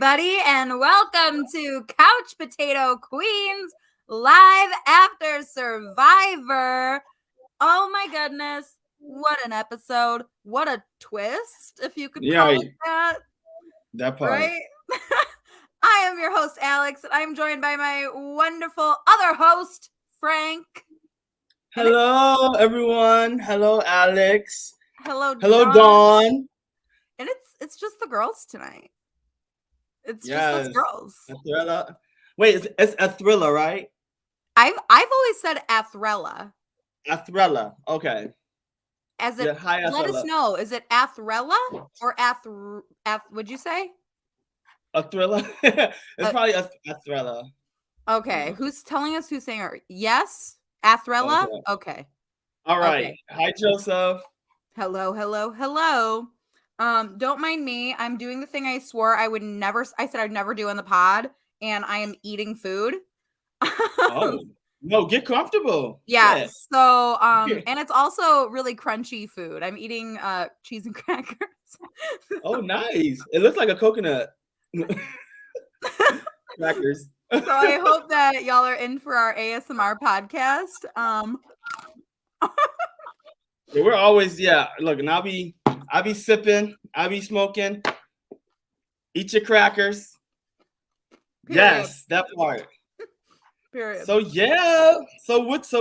everybody, and welcome to Couch Potato Queens live after Survivor. Oh my goodness, what an episode. What a twist, if you could call it that. That part. Right? I am your host, Alex, and I'm joined by my wonderful other host, Frank. Hello, everyone. Hello, Alex. Hello, Dawn. And it's just the girls tonight. It's just us girls. A thriller. Wait, it's a thriller, right? I've always said Athrella. Athrella. Okay. As it, let us know. Is it Athrella or would you say? A thriller? It's probably a thriller. Okay. Who's telling us who's saying it? Yes? Athrella? Okay. All right. Okay. Hi, Joseph. Hello. Don't mind me. I'm doing the thing I swore I said I'd never do on the pod, and I am eating food. Oh, no, get comfortable. Yeah. So, and it's also really crunchy food. I'm eating cheese and crackers. Oh, nice. It looks like a coconut. Crackers. So I hope that y'all are in for our ASMR podcast. Yeah, we're always, look, and I'll be sipping, I'll be smoking. Eat your crackers. Period. Yes, that part. Period. So what's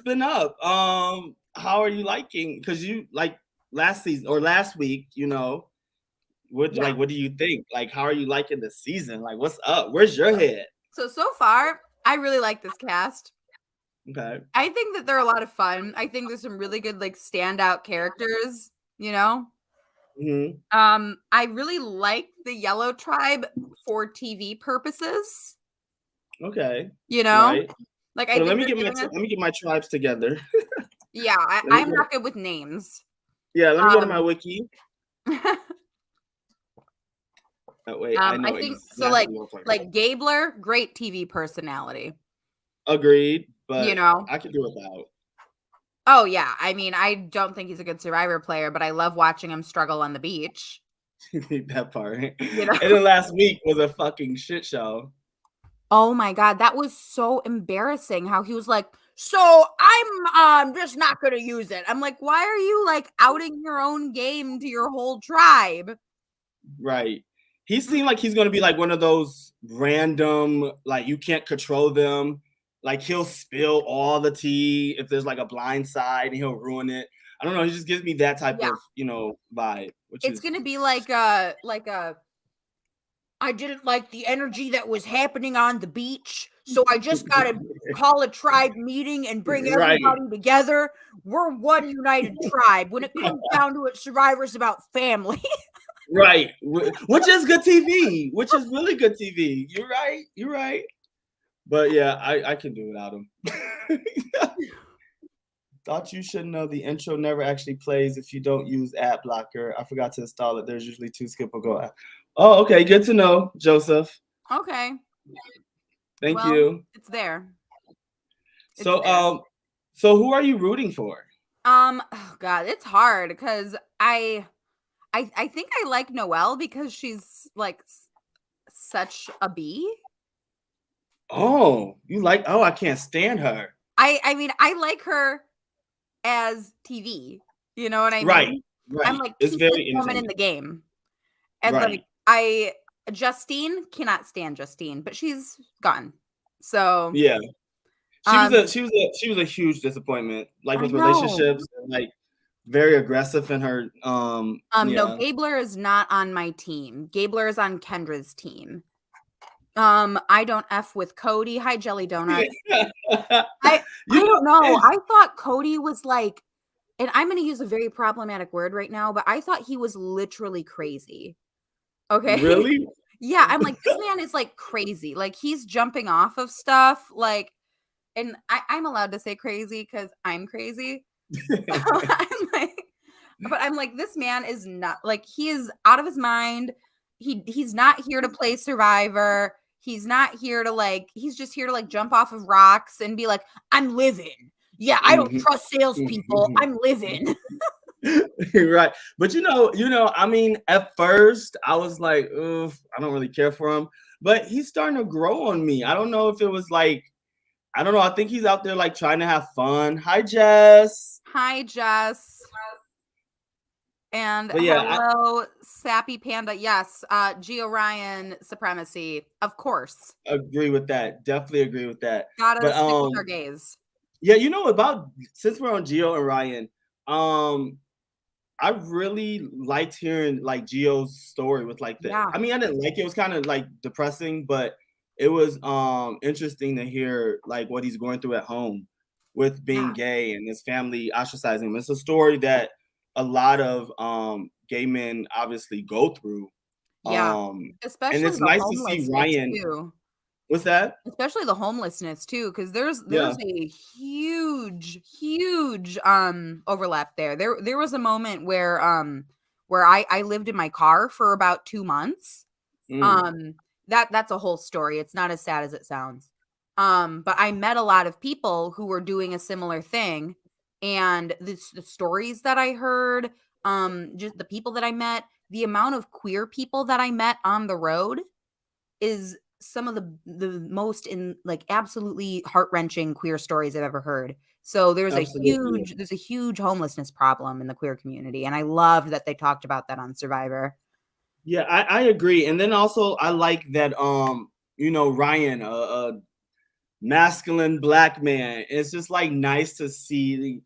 been up? How are you liking? Because you like last season or last week, what do you think? Like, how are you liking the season? Like, what's up? Where's your head? So far, I really like this cast. Okay. I think that they're a lot of fun. I think there's some really good, like, standout characters, Mm-hmm. I really like the Yellow Tribe for TV purposes. Okay. Right. Like, so let me get my tribes together. Yeah, I'm not good with names. Yeah, let me go to my wiki. Wait, I know. I think exactly so. Like Gabler, great TV personality. Agreed, but I could do without. Oh yeah, I mean, I don't think he's a good Survivor player, but I love watching him struggle on the beach. That part. And then last week was a fucking shit show. Oh my god, that was so embarrassing. How he was like, "So I'm just not gonna use it." I'm like, why are you like outing your own game to your whole tribe? Right. He seemed like he's gonna be like one of those random, like you can't control them. Like he'll spill all the tea if there's like a blind side and he'll ruin it. I don't know. He just gives me that type of, vibe. It's gonna be like I didn't like the energy that was happening on the beach, so I just gotta call a tribe meeting and bring everybody together. We're one united tribe. When it comes down to it, Survivor's about family. Right. Which is good TV. Which is really good TV. You're right. But yeah, I can do without him. Thought you should know the intro never actually plays if you don't use ad blocker. I forgot to install it. There's usually 2 skip or go. Oh, okay. Good to know, Joseph. Okay. Thank you. It's there. So who are you rooting for? Oh God, it's hard because I think I like Noelle because she's like such a bee. Oh, I can't stand her. I mean, I like her as TV. You know what I mean? Right. I'm like, it's very woman in the game. And like Justine, cannot stand Justine, but she's gone. So yeah. She was a huge disappointment, like with relationships and like very aggressive in her No, Gabler is not on my team. Gabler is on Kendra's team. I don't F with Cody. Hi, Jelly Donut. I don't know. I thought Cody was like, and I'm going to use a very problematic word right now, but I thought he was literally crazy. Okay. Really? Yeah. I'm like, this man is like crazy. Like he's jumping off of stuff. Like, and I'm allowed to say crazy because I'm crazy. I'm like, this man is not like, he is out of his mind. He's not here to play Survivor. He's not here to like, he's just here to like jump off of rocks and be like, I'm living. Yeah, I don't trust salespeople. I'm living. Right. But I mean, at first I was like, oof, I don't really care for him. But he's starting to grow on me. I don't know if it was like, I don't know. I think he's out there like trying to have fun. Hi, Jess. Hi, Jess. And But yeah, hello, Sappy Panda. Yes, Gio Ryan supremacy, of course. I agree with that. Definitely agree with that. Gotta But stick with our gays. yeah, about since we're on Gio and Ryan, I really liked hearing like Gio's story with like Yeah. I mean, I didn't like it. It was kind of like depressing, but it was interesting to hear like what he's going through at home with being gay and his family ostracizing him. It's a story that a lot of gay men obviously go through. Yeah. And Especially it's the nice to see homelessness Ryan. too. What's that? Especially the homelessness too, because there's Yeah. a huge overlap there. There was a moment where I lived in my car for about 2 months. That's a whole story. It's not as sad as it sounds. But I met a lot of people who were doing a similar thing, and the stories that I heard, just the people that I met, the amount of queer people that I met on the road is some of the most absolutely heart-wrenching queer stories I've ever heard. So there's Absolutely. a huge homelessness problem in the queer community, and I loved that they talked about that on Survivor. Yeah, I agree. And then also I like that Ryan, a masculine black man. It's just like nice to see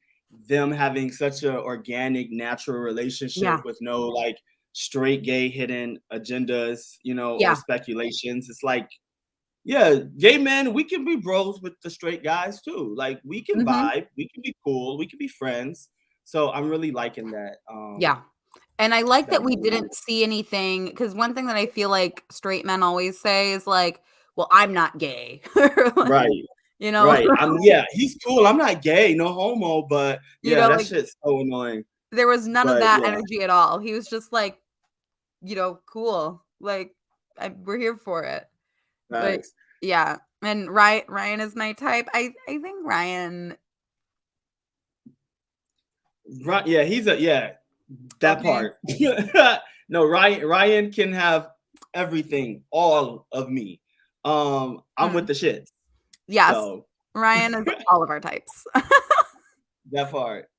them having such an organic, natural relationship Yeah. with no like straight gay hidden agendas, or Yeah. speculations. It's like, yeah, gay men, we can be bros with the straight guys too. Like we can Mhm. vibe, we can be cool, we can be friends. So I'm really liking that. Yeah. And I like that we Movie. didn't see anything, because one thing that I feel like straight men always say is like, "Well, I'm not gay." Like, Right. you know? Right. Yeah, he's cool. I'm not gay, no homo, but yeah, that Like, shit's so annoying. there was none of But that yeah, energy at all. He was just like, cool. Like, we're here for it. Like, facts. yeah. And Ryan is my type. I think Ryan. Right. Yeah, that Okay. part. No, Ryan can have everything, all of me. I'm with the shits. Yes. So Ryan is all of our types. that part.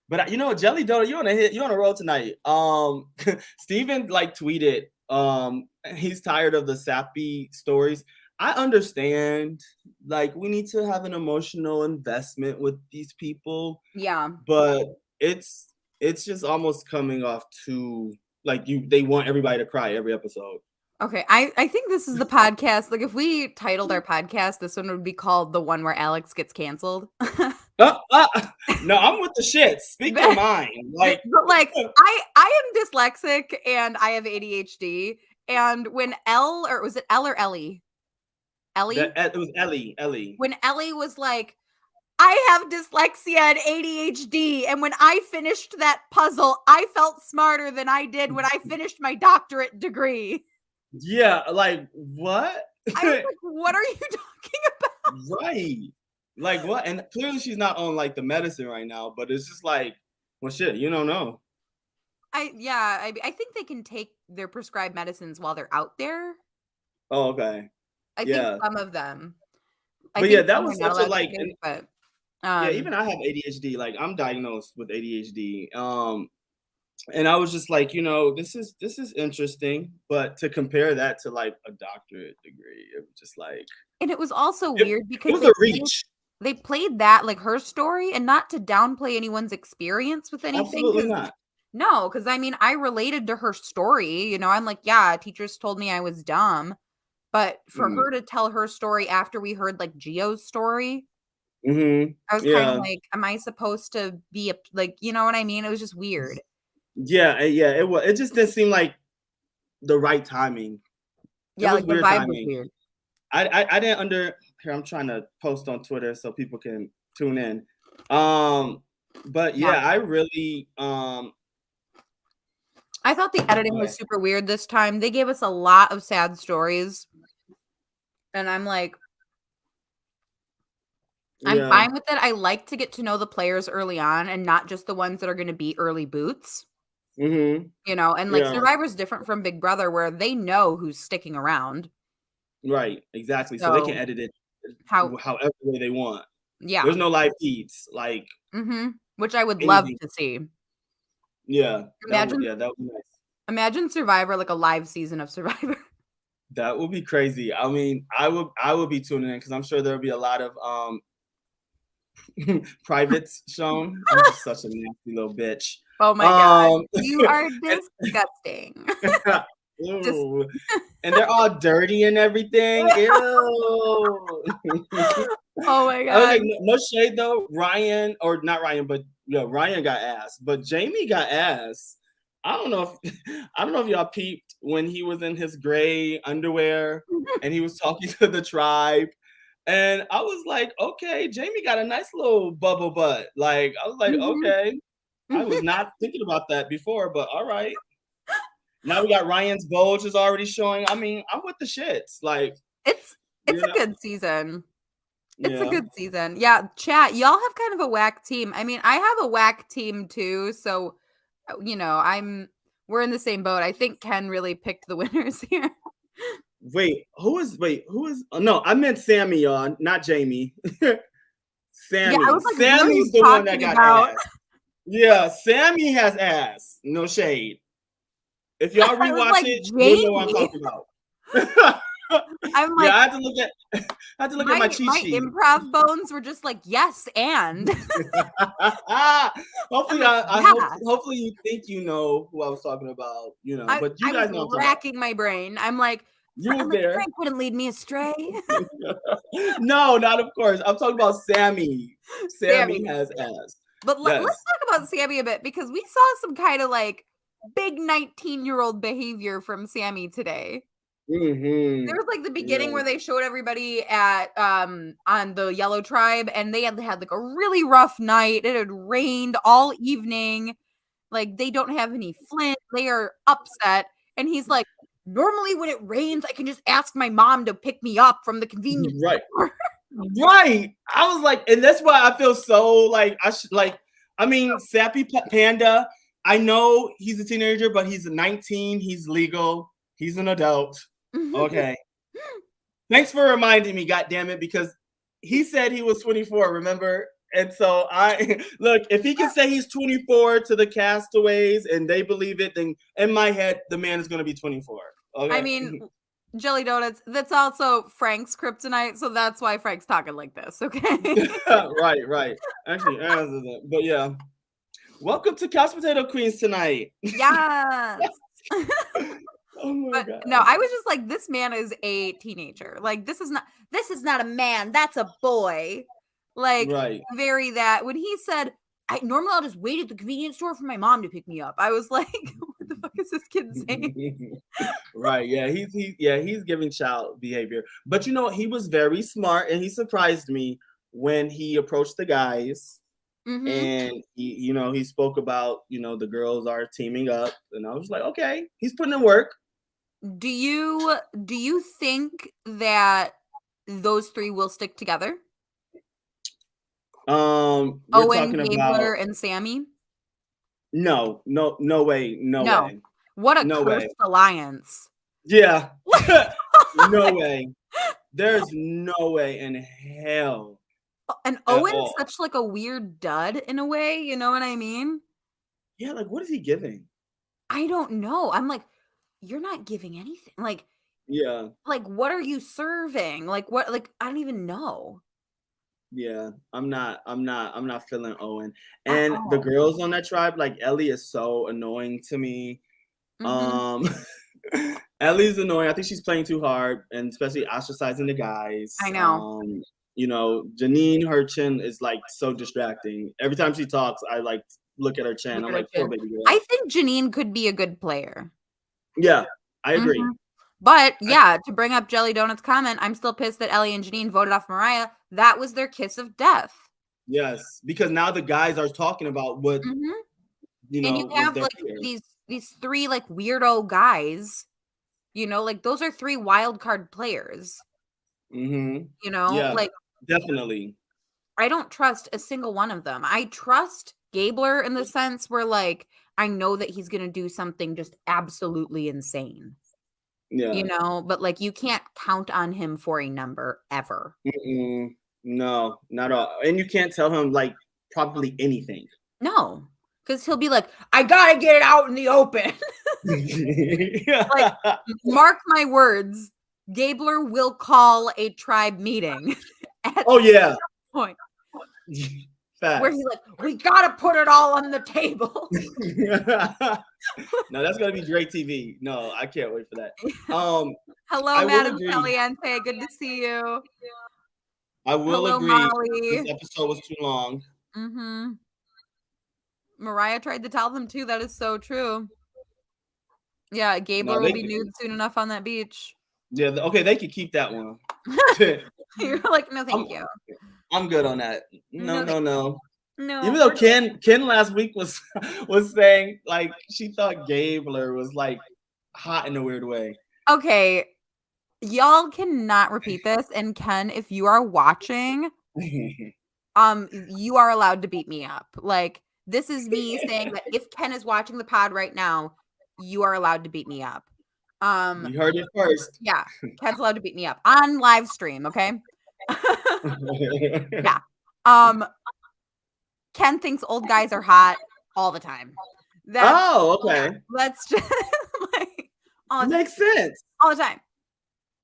But Jelly Donut, you on a roll tonight. Steven like tweeted, he's tired of the sappy stories. I understand, like we need to have an emotional investment with these people, Yeah. but it's just almost coming off too like they want everybody to cry every episode. Okay. I think this is the podcast. Like, if we titled our podcast, this one would be called The One Where Alex Gets Canceled. Uh, uh, no, I'm with the shit. Speak your mind. Like, But like, I am dyslexic and I have ADHD. And when was it Elle or Ellie? Ellie? it was Ellie. When Ellie was like, I have dyslexia and ADHD. And when I finished that puzzle, I felt smarter than I did when I finished my doctorate degree. Yeah, like what? I was like, what are you talking about? Right. Like what? And clearly she's not on like the medicine right now, but it's just like, well, shit, you don't know. I think they can take their prescribed medicines while they're out there. Oh, okay. I think Yeah. some of them. I But yeah, think that some are was not such a allowed to like, take, but yeah, even I have ADHD. Like I'm diagnosed with ADHD. And I was just like, this is interesting, but to compare that to like a doctorate degree, it was just like, and it was also it, weird it because was a reach. they played that like her story, and not to downplay anyone's experience with anything, Absolutely not. because I mean, I related to her story. I'm like, yeah, teachers told me I was dumb, but for her to tell her story after we heard like Gio's story, Mm-hmm. I was kind of Yeah. like, am I supposed to be like, you know what I mean? It was just weird. Yeah, it was. It just didn't seem like the right timing. It Yeah, was like the weird vibe was timing. weird. I didn't here. I'm trying to post on Twitter so people can tune in. But yeah, I really I thought the editing was super weird this time. They gave us a lot of sad stories, and I'm like, I'm Yeah. fine with it. I like to get to know the players early on and not just the ones that are gonna be early boots. Mm-hmm. You know, and, like, Yeah. Survivor's different from Big Brother where they know who's sticking around. Right. Exactly. So they can So, edit it how however way they want. yeah. There's no live feeds, like Which I would love anything. to see. Yeah. Imagine That would be nice. imagine Survivor, like, a live season of Survivor. That would be crazy. I mean, I would be tuning in because I'm sure there'll be a lot of privates shown. I'm just such a nasty little bitch. Oh my god. Um You are and disgusting. Just Ooh, and they're all dirty and everything. Ew. Oh my Okay, god. no shade though. Ryan, or not Ryan, but yeah, Ryan got ass, but Jamie got ass. I don't know if I don't know if y'all peeped when he was in his gray underwear and he was talking to the tribe. And I was like, okay, Jamie got a nice little bubble butt. Like, I was like, Mhm. okay. I was not thinking about that before, but all right. Now we got Ryan's bulge is already showing. I mean, I'm with the shits. Like, It's you it's a know, good season. It's a yeah. good season. Yeah, chat, y'all have kind of a whack team. I mean, I have a whack team too, so, you know, we're in the same boat. I think Ken really picked the winners here. Who is no, I meant Sammy, y'all, not Jamie. Yeah, I Sammy. was like, "Who are you Sammy's the one that talking got about?" ass. Yeah, Sammy has ass. No shade. If y'all I was rewatch like, it, you'll know what I'm "Jamie." talking about. I'm Yeah, like, I had to look at my my cheat my sheet. improv bones were just like, "Yes, and." I'm Hopefully, like, I hope "Yeah." hopefully you think you know who I was talking about, but you I was guys know what I'm talking about. racking my brain. I'm like, You was I'm like, there. "Frank wouldn't lead me astray." No, not of course. I'm talking about Sammy. Sammy Sammy. has ass. But let's Yes. talk about Sammy a bit because we saw some kind of like big 19-year-old behavior from Sammy today. There Mm-hmm. was like the beginning Yeah. where they showed everybody at on the Yellow Tribe and they had like a really rough night. It had rained all evening. Like they don't have any flint. They are upset. And he's like, normally when it rains, I can just ask my mom to pick me up from the convenience Right. store. Right. I was like, and that's why I feel so like I mean, Sappy Panda, I know he's a teenager, but he's 19, he's legal, he's an adult. Okay. Thanks for reminding me, God damn it, because he said he was 24, remember? And so I look, if he can say he's 24 to the castaways and they believe it, then in my head, the man is gonna be 24. I Okay. mean, Jelly Donuts, that's also Frank's kryptonite, so that's why Frank's talking like this, okay? Right. Actually, but yeah. Welcome to Couch Potato Queens tonight. Yes. Oh my But no, god. I was just like, this man is a teenager. Like, this is not a man, that's a boy. Like, Right. very that when he said, I normally I'll just wait at the convenience store for my mom to pick me up. I was like, what the fuck is this kid saying? Right. Yeah, he's giving child behavior. But he was very smart and he surprised me when he approached the guys Mm-hmm. and he spoke about, the girls are teaming up and I was like, okay, he's putting in work. Do you think that those three will stick together? We're Owen, talking about Gabler, and Sammy? no way, no No. way. What a No way. cursed alliance. Yeah. No way. There's no way in hell And at Owen's all. such like a weird dud in a way, you know what I mean? Yeah, like what is he giving? I don't know. I'm like, you're not giving anything. Yeah, What are you serving? Like what I don't even know yeah. I'm not feeling Owen. at And the all. girls on that tribe, like Ellie is so annoying to me. Mhm. Um Ellie's annoying. I think she's playing too hard and especially ostracizing the guys. I know. Janine, her chin is like so distracting. Every time she talks, I like look at her chin. Look I'm at her like, poor chin. baby I girl. think Janine could be a good player. Yeah, I agree. Mhm. But I yeah, to bring up Jelly Donut's comment, I'm still pissed that Ellie and Janine voted off Mariah. That was their kiss of death. Yes, because now the guys are talking about what Mhm. And you was have their like fear. these three like weirdo guys, like those are three wild card players, Mm-hmm. you know? Yeah, Like definitely. I don't trust a single one of them. I trust Gabler in the sense where, like, I know that he's going to do something just absolutely insane. Yeah. You know, but like, you can't count on him for a number ever. No, not at all. And you can't tell him like probably anything. No, because he'll be like, I gotta get it out in the open. Like, mark my words, Gabler will call a tribe meeting. Oh yeah. Point. Facts. Where he's like, we gotta put it all on the table. No, that's gonna be great TV. No, I can't wait for that. Hello, Madam Caliente. Good to see you. I will Hello, agree. Molly. This episode was too long. Mariah tried to tell them too. That is so true. Yeah, Gabler will be nude soon enough on that beach. Yeah, okay, they could keep that one. You're like, no, thank you. I'm good on that. No. No. Even though Ken last week was saying like she thought Gabler was like hot in a weird way. Okay, y'all cannot repeat this. And Ken, if you are watching, you are allowed to beat me up. Like, this is me saying that if Ken is watching the pod right now, you are allowed to beat me up. You heard it first. Yeah, Ken's allowed to beat me up on live stream. Okay. Yeah. Ken thinks old guys are hot all the time. Okay. That's just like makes sense all the time.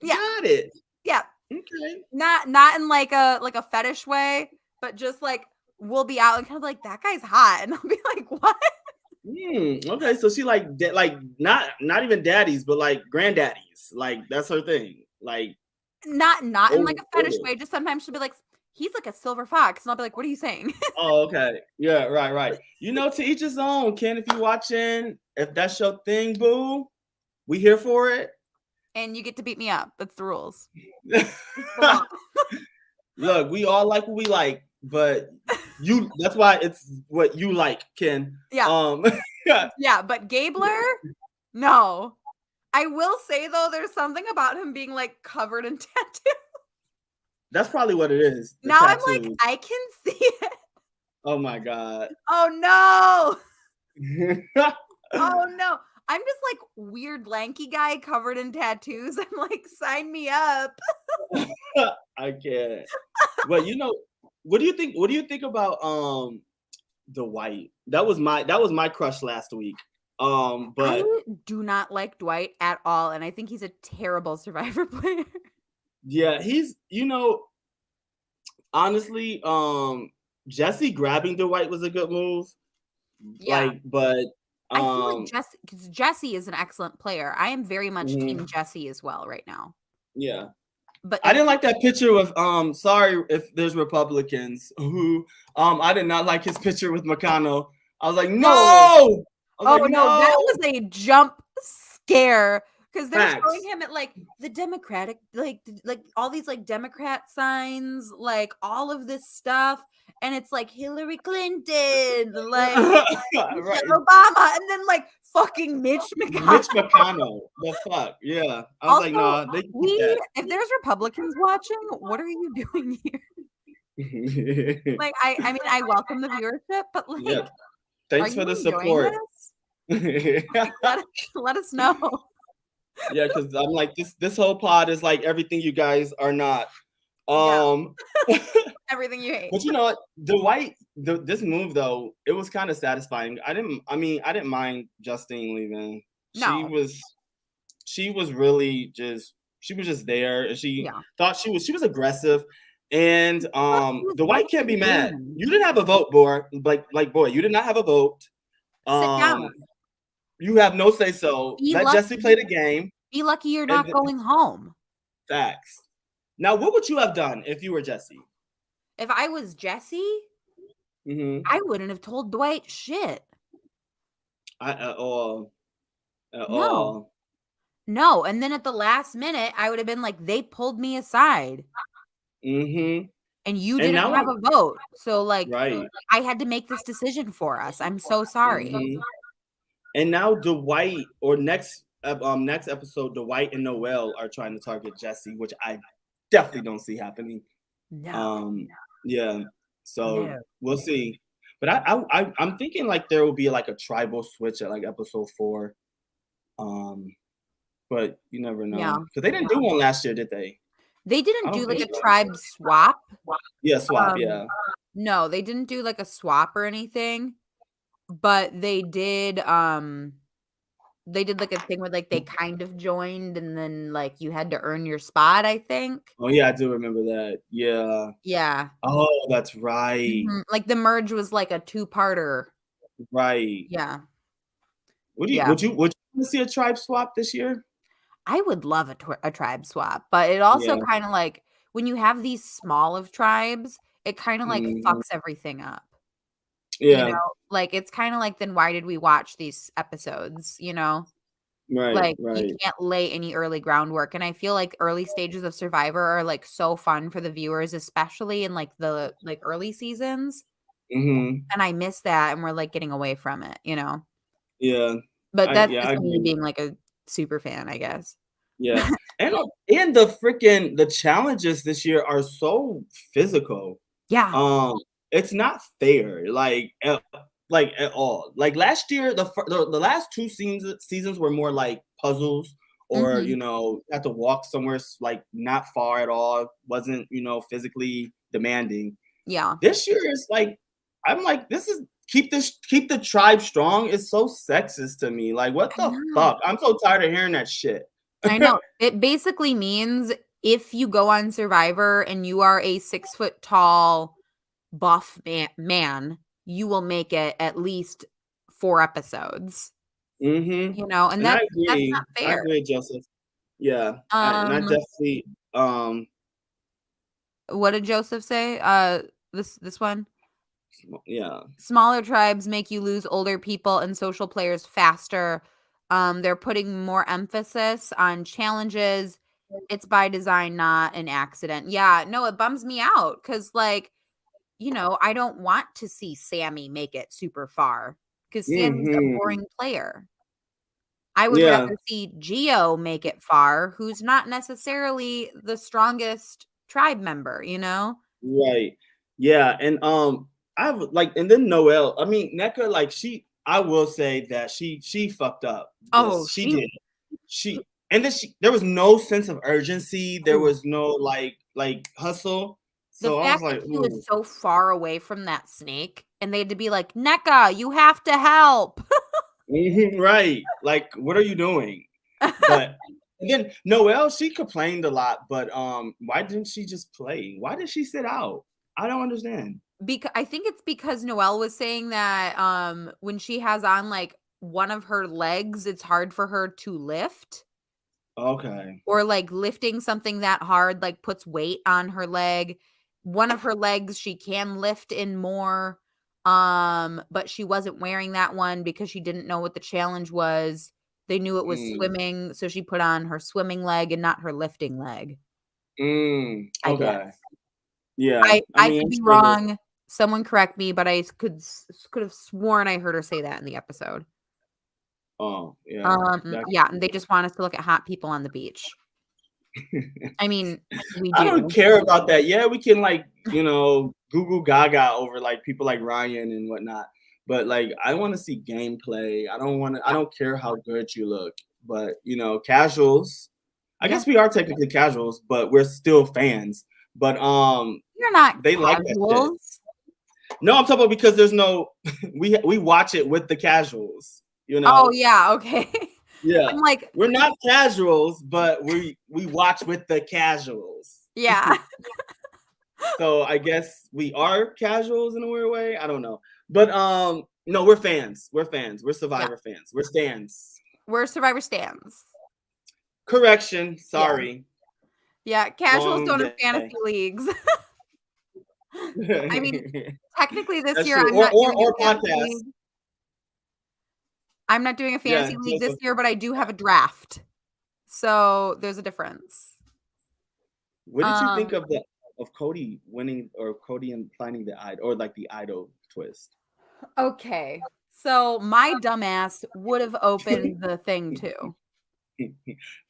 Yeah. Got it. Yeah. Okay. Not in like a fetish way, but just like we'll be out and kind of like, that guy's hot, and I'll be like, what? Okay, so she like not even daddies, but like granddaddies. Like that's her thing. Like not in like a fetish way. Just sometimes she'll be like, he's like a silver fox, and I'll be like, what are you saying? Oh, okay. Yeah, right. You know, to each his own. Ken, if you're watching, if that's your thing, boo, we here for it. And you get to beat me up. That's the rules. Look, we all like what we like, but that's why it's what you like, Ken. Yeah. Yeah, but Gabler, no. I will say though, there's something about him being like covered in tattoos. That's probably what it is. Now tattoos. I'm like, I can see it. Oh my God. Oh no. Oh no. I'm just like weird lanky guy covered in tattoos. I'm like, sign me up. I can't. But you know, what do you think? What do you think about Dwight? That was my crush last week. But I do not like Dwight at all, and I think he's a terrible Survivor player. Yeah, he's, you know, honestly, Jesse grabbing Dwight was a good move. Yeah. Like, but I feel like Jesse is an excellent player. I am very much team Jesse as well right now. Yeah. But I didn't like that picture with sorry if there's Republicans who I did not like his picture with McConnell. I was like, no. No, that was a jump scare because they're showing him at like the Democratic, like all these like Democrat signs, like all of this stuff, and it's like Hillary Clinton, like right. Obama, and then like fucking Mitch McConnell. The fuck, yeah. I was also, like, nah. If there's Republicans watching, what are you doing here? Like, I mean, I welcome the viewership, but like, yeah. Thanks for the support. Like, let us know. Yeah, because I'm like, this whole pod is like everything you guys are not. Everything you hate. But you know what? Dwight, this move though, it was kind of satisfying. I didn't mind Justine leaving. No. She was really just there, and she thought she was aggressive. And Dwight can't be mad. You didn't have a vote, boy. Like boy, you did not have a vote. Sit down. You have no say so. Let Jesse play the game. Be lucky you're not going home. Facts. Now, what would you have done if you were Jesse? If I was Jesse, I wouldn't have told Dwight shit. At all. No. And then at the last minute, I would have been like, they pulled me aside. And you didn't have a vote. So like, I had to make this decision for us. I'm so sorry. And now Dwight, or next episode, Dwight and Noelle are trying to target Jesse, which I definitely don't see happening. No. Yeah. So No. we'll see. But I'm thinking like there will be like a tribal switch at like episode 4. But you never Yeah. know because they didn't do one last year, did they? They I didn't don't do like think a so. tribe swap. Yeah, swap. Yeah. No, they didn't do like a swap or anything, but they did like a thing where like they kind of joined and then like you had to earn your spot, I think. Oh yeah, I do remember that. Yeah. Yeah. Oh, that's right. Like the merge was like a 2-parter. Right. Yeah. Would you Yeah. would you would you see a tribe swap this year? I would love a tribe swap, but it also Yeah. kind of like when you have these small of tribes, it kind of like Mhm. fucks everything up. You Yeah. know, like it's kind of like then why did we watch these episodes, you know? Right. Like you Right. can't lay any early groundwork and I feel like early stages of Survivor are like so fun for the viewers especially in like the like early seasons. Mhm. And I miss that and we're like getting away from it, you know? Yeah. But that's I just me agree. being like a super fan, I guess. Yeah. And the challenges this year are so physical. Yeah. Um, it's not fair, like at all. Like last year, the last 2 seasons were more like puzzles, or Mhm. had to walk somewhere like not far at all. Wasn't physically demanding. Yeah. This year is like, I'm like, this is keep the tribe strong. It's so sexist to me. Like, what I the know. fuck? I'm so tired of hearing that shit. I know. It basically means if you go on Survivor and you are a 6 foot tall buff man, you will make it at least 4 episodes, Mhm. you know, and And I that's agree. not I fair. agree, Joseph. Yeah. I Um, definitely, what did Joseph say? This one? yeah. Smaller tribes make you lose older people and social players faster. They're putting more emphasis on challenges. It's by design, not an accident. Yeah, no, it bums me out because, like, you know, I don't want to see Sammy make it super far because Sammy's a Mhm. boring player. I would Yeah. rather see Geo make it far, who's not necessarily the strongest tribe member, you know? Right. Yeah, and, I've like and then Noelle, I mean, NECA, like, I will say that she fucked up Oh, this. She did. And then there was no sense of urgency, there ooh. was no, hustle. The So I was fact that like, she was "Ooh." so far away from that snake and they had to be like, "NECA, you have to help." Mhm, right. Like, what are you doing? But and then Noelle, she complained a lot, but, why didn't she just play? Why did she sit out? I don't understand. I think it's because Noelle was saying that, when she has on, like, one of her legs, it's hard for her to lift Okay. or, like, lifting something that hard, like, puts weight on her leg. One of her legs she can lift in more, but she wasn't wearing that one because she didn't know what the challenge was. They knew it was Mm, swimming, so she put on her swimming leg and not her lifting leg, I okay. guess. Yeah, I I mean, could I'm be sure that wrong. Someone correct me, but I could have sworn I heard her say that in the episode. oh, yeah, that Yeah, and they just want us to look at hot people on the beach. I mean, we I don't do. care about that. Yeah, we can, Google Gaga over, people like Ryan and whatnot, but, I wanna see gameplay. I Yeah. don't care how good you look, but, casuals, I Yeah. guess we are technically casuals, but we're still fans, but, You're not they like that shit. casuals. No, I'm talking about because there's no we watch it with the casuals, you Oh, know? yeah, okay. Yeah. I'm like, We're not casuals, but we watch with the casuals. yeah. So I guess we are casuals in a weird way. I don't know. But no, we're fans. We're fans. We're Yeah. Survivor fans. We're stands. We're Survivor stands. Correction. Yeah. Sorry. Yeah, casuals Wrong don't have day. fantasy leagues. I mean, technically this That's year true. I'm not doing Or a fantasy podcast. league. I'm not doing a Yeah, fantasy league this Joseph. year, but I do have a draft. So, there's a difference. What did you think Um, of Cody winning, or Cody and finding the idol, or the idol twist? okay. So, my dumbass would have opened the thing too.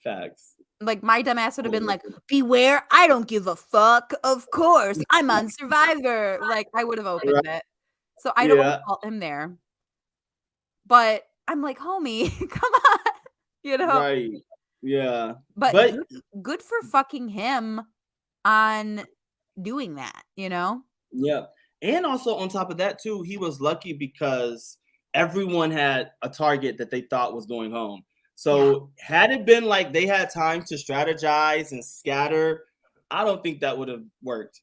Facts. Like, my dumb ass would have been like, beware, I don't give a fuck. Of course, I'm on Survivor. Like, I would have opened it. So I don't Yeah. fault him there. But I'm like, homie, come on. You know? Right. Yeah. But But good for fucking him on doing that, you know? yeah. And also on top of that too, he was lucky because everyone had a target that they thought was going home. Yeah. So had it been like they had time to strategize and scatter, I don't think that would have worked.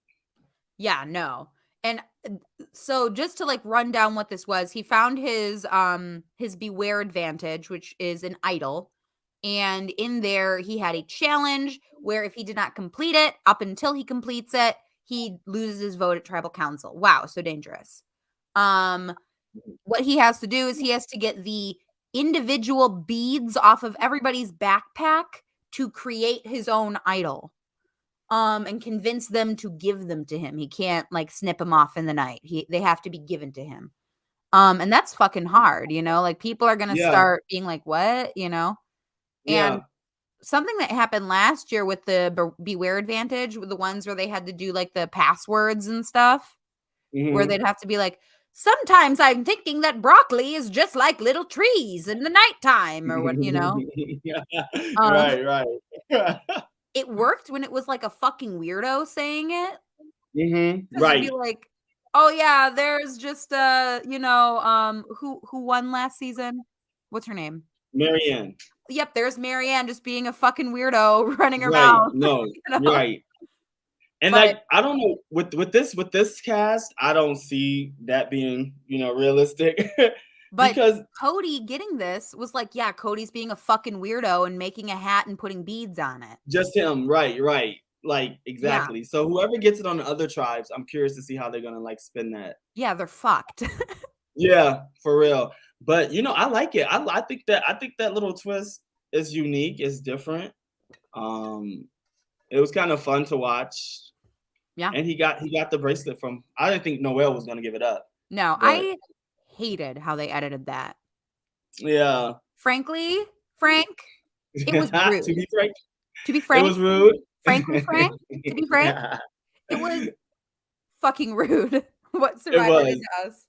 Yeah, no. And so just to like run down what this was, he found his beware advantage, which is an idol. And in there he had a challenge where if he did not complete it up until he completes it, he loses his vote at tribal council. Wow, so dangerous. What he has to do is he has to get the individual beads off of everybody's backpack to create his own idol. And convince them to give them to him. He can't like snip them off in the night. They have to be given to him. And that's fucking hard, you know? Like people are gonna Yeah. start being like, what? You know? And Yeah. something that happened last year with the Beware Advantage, with the ones where they had to do like the passwords and stuff, where they'd have to be like, sometimes I'm thinking that broccoli is just like little trees in the nighttime, or what, you know? Um, Right, right. it worked when it was like a fucking weirdo saying it. Because it'd be Right. like, oh yeah, there's just you know, who won last season? What's her name? Marianne. Yep, there's Marianne just being a fucking weirdo running Right. around. No, You know? right. And But like I don't know with this cast, I don't see that being, realistic. but Because Cody getting this was like, yeah, Cody's being a fucking weirdo and making a hat and putting beads on it. just him, right, right. Like Yeah. exactly. So whoever gets it on the other tribes, I'm curious to see how they're gonna like spin that. Yeah, they're fucked. Yeah, for real. But I like it. I think that little twist is unique, is different. It was kind of fun to watch. Yeah. And he got the bracelet from. I didn't think Noelle was gonna give it up. No, But I hated how they edited that. yeah. Frankly, Frank, it was rude. To be frank, To be it frank, was rude. frankly, Frank, to be frank, it was fucking rude what It Survivor did was. to us.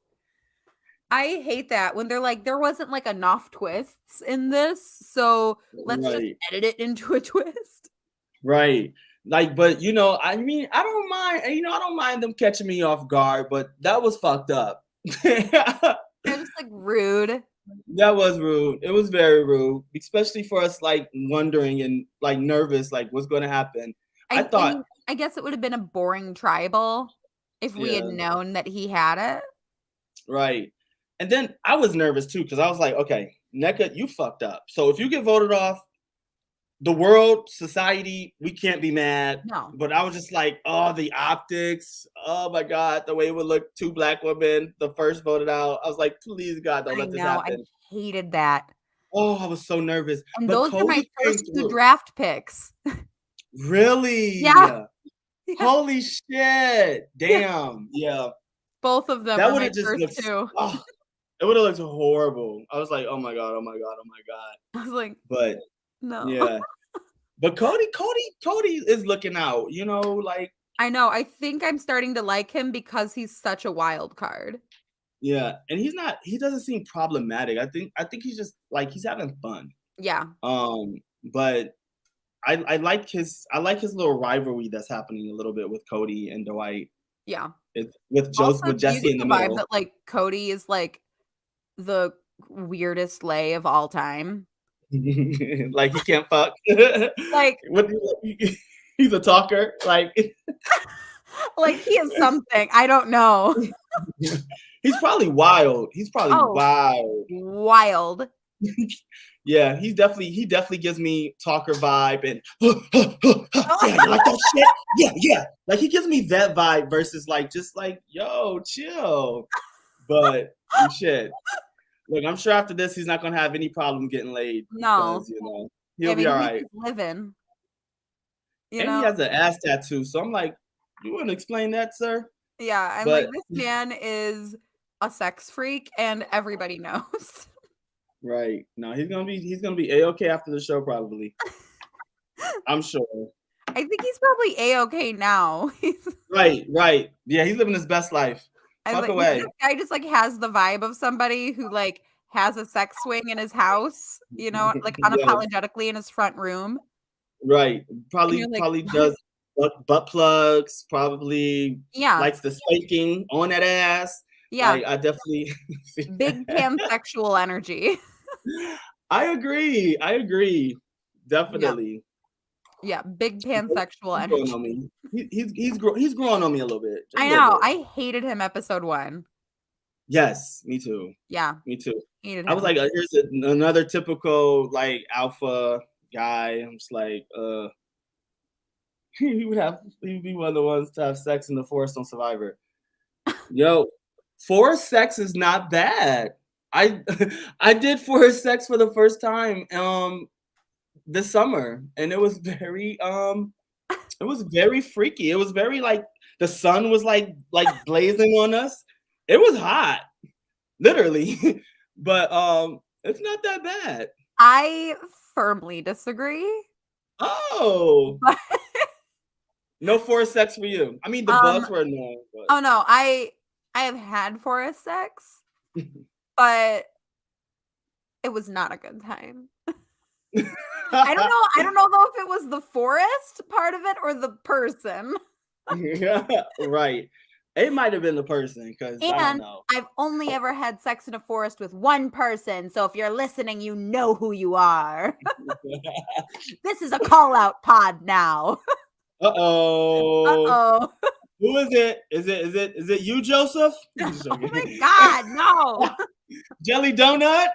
I hate that when they're like, there wasn't like enough twists in this, so let's just Right. edit it into a twist. Right. Like, but I mean, I don't mind, I don't mind them catching me off guard, but that was fucked up. They're just like rude. That was rude. It was very rude, especially for us like wondering and like nervous, like what's gonna happen. I I thought, mean, I guess it would have been a boring tribal if we had yeah, known that he had it. right. And then I was nervous too, because I was like, okay, NECA, you fucked up. So if you get voted off, the world, society, we can't be mad. No. But I was just like, oh, the optics. Oh my God, the way it would look, two black women, the first voted out. I was like, please God, don't let this happen. I hated that. Oh, I was so nervous. And But those were my Cody came first 2 through. draft picks. Really? Yeah. Holy shit. Damn. Yeah. Both of them That were would my have just first looked, 2. oh, it would have looked horrible. I was like, oh my God, oh my God, oh my God. I was like, But no. yeah. But Cody is looking out, like I know. I think I'm starting to like him because he's such a wild card. yeah, and he doesn't seem problematic. I think he's just like he's having fun. Yeah. But I like his little rivalry that's happening a little bit with Cody and Dwight. Yeah. It's with Also, do you Jesse get in the the vibe middle. that like Cody is like the weirdest lay of all time? Like he can't fuck. Like What he's a talker. Like like he is something. I don't know. he's probably wild. He's probably Oh, wild. wild. Yeah, he definitely gives me talker vibe and yeah, you like that shit? Yeah, yeah. Like he gives me that vibe versus like just like, yo, chill. But shit. Look, I'm sure after this he's not gonna have any problem getting laid No. because Yeah, he'll I be mean, all he's right. just living. You And he know? has an ass tattoo. So I'm like, you want to explain that, sir? Yeah, I'm like, But this man is a sex freak and everybody knows. Right. No, he's gonna be A-okay after the show, probably. I'm sure. I think he's probably A-okay now. Right. Yeah, he's living his best life. Fuck away. This guy just like has the vibe of somebody who like has a sex swing in his house, you know, like unapologetically in his front room. Right. Like, Probably does butt plugs, probably likes the spanking on that ass. Yeah. Like, I definitely big pansexual energy. I agree. Definitely. Yeah, big pansexual energy. On me. He's growing on me a little bit. I know. I hated him episode 1. Yes, me too. Yeah. Me too. Hated him. I was like, here's another typical like alpha guy. I'm just like, he'd be one of the ones to have sex in the forest on Survivor. Yo, forest sex is not bad. I did forest sex for the first time this summer, and it was very freaky. It was very like the sun was like blazing on us. It was hot, literally. But it's not that bad. I firmly disagree. Oh. No forest sex for you. I mean, the bugs were annoying. But... Oh no, I have had forest sex, but it was not a good time. I don't know though if it was the forest part of it or the person. Right. It might have been the person because I don't know. I've only ever had sex in a forest with one person. So if you're listening, you know who you are. This is a call out pod now. Uh-oh. Who is it? Is it you, Joseph? Oh my God, no. Jelly donut?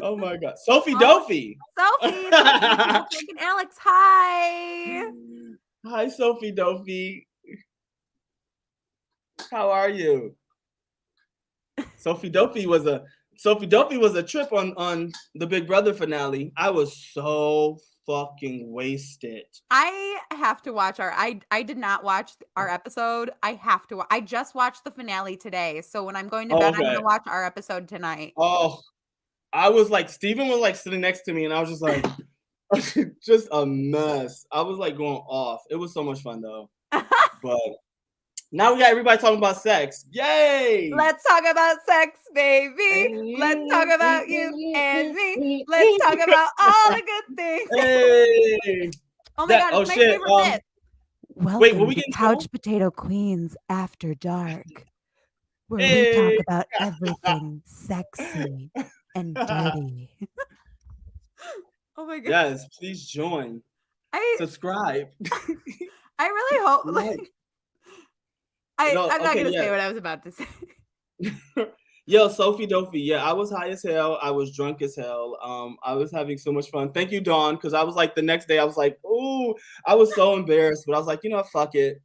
Oh my God. Sophie Dopey. Sophie and Alex. Hi. Hi, Sophie Dopey. How are you? Sophie Dopey was a trip on the Big Brother finale. I was so fucking wasted. I have to watch I did not watch our episode. I have to. I just watched the finale today. So when I'm going to bed, I'm going to watch our episode tonight. Oh, I was like, Steven was like sitting next to me and I was just like, just a mess. I was like going off. It was so much fun though. But now we got everybody talking about sex. Yay! Let's talk about sex, baby. Let's talk about you and me. Let's talk about all the good things. Hey! Oh my God, it's my favorite bit. Welcome to Couch Potato Queens After Dark, where we talk about everything sexy and dirty. Oh my God. Yes, please join. Subscribe. I really hope I'm not going to say what I was about to say. Yo, Sophie Dopey. Yeah, I was high as hell. I was drunk as hell. I was having so much fun. Thank you, Dawn, because I was like, the next day, I was like, ooh, I was so embarrassed. But I was like, you know, fuck it.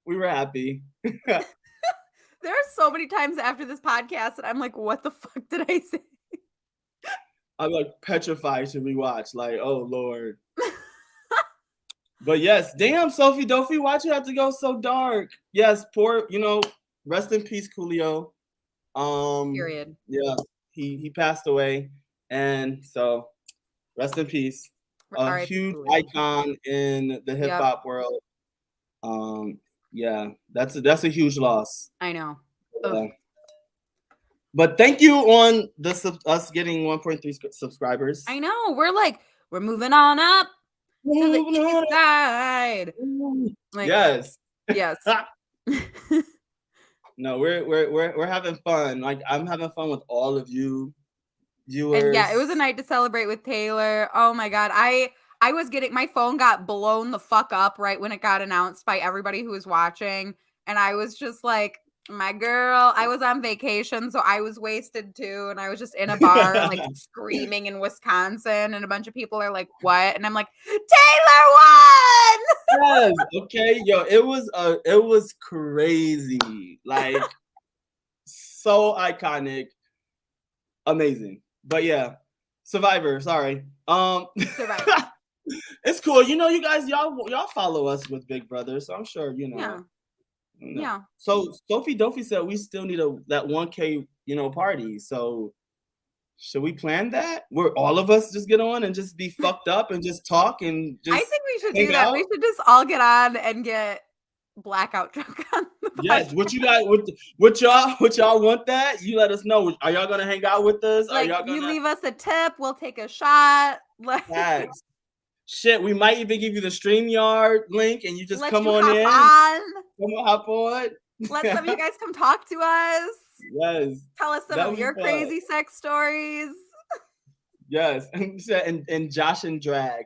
We were happy. There are so many times after this podcast that I'm like, what the fuck did I say? I'm like petrified to rewatch. Like, oh, Lord. But yes, damn, Sophie Dopey, why'd you have to go so dark? Yes, poor, rest in peace, Coolio. Period. Yeah, he passed away, and so rest in peace. A huge icon in the hip hop world. Yeah, that's a huge loss. I know. But thank you on us getting 1.3 subscribers. I know. We're moving on up to the east side. Like, yes. Yes. No, we're having fun. Like, I'm having fun with all of you viewers. And yeah, it was a night to celebrate with Taylor. Oh my God. I was my phone got blown the fuck up right when it got announced by everybody who was watching. And I was just like, my girl, I was on vacation, so I was wasted too. And I was just in a bar, like screaming in Wisconsin. And a bunch of people are like, what? And I'm like, Taylor won! Yes, okay. Yo, it was crazy. Like, so iconic. Amazing. But yeah, Survivor, sorry. Survivor. It's cool. You guys, y'all follow us with Big Brother, so I'm sure, Yeah. No. Yeah. So Sophie Dopey said we still need that 1K party. So should we plan that? Where all of us just get on and just be fucked up and just talk and just I think we should hang do that. out? We should just all get on and get blackout drunk on the podcast. Yes, what you guys, what y'all want that? You let us know. Are y'all gonna hang out with us? Like, Are y'all gonna you leave us a tip, we'll take a shot. Facts. Shit, we might even give you the StreamYard link and you just Let come you on hop in. on. Come hop on. Let some of you guys come talk to us. Yes. Tell us some of your crazy sex stories. Yes. And Josh and drag.